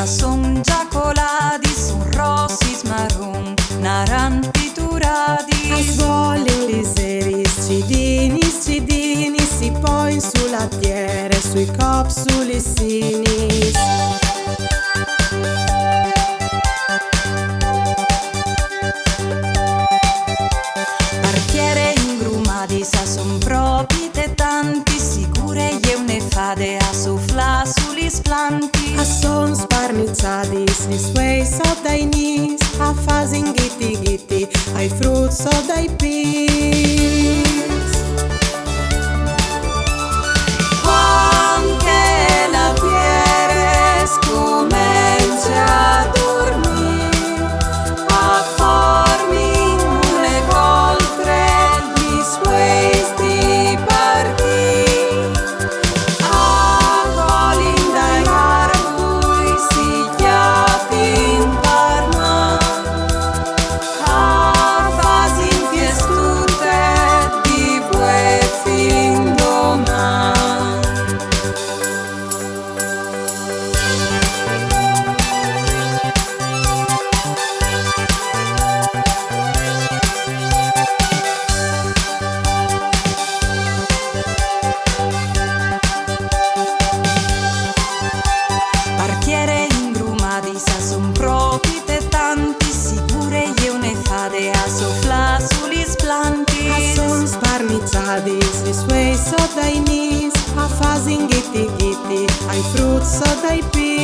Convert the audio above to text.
son coladis, son rossis, maron, naranç, pituradis. Svolin, lizeris, cidinis, si poin sulla tiere, sui copsuli sinis. Tiere, ingrumadis, son propite tantis, sigûre gjavade, soflâ sulis plantis. Son sparniçadis, FUEIS cidinis, fazem giti, ai frutos dai pis. Anche la tiere scomincia a dormir, a formi une coltre gli FUEIS di partir. A colin dai arbui si chiapin parma, a fasin fiestute di bue fin doman. Tiere, ingrumadis, son propite tantis, sigûre gjavade, soflâ sulis plantis. Son sparniçadis, FUEIS cidinis, fazem giti, ai frutos dai pis.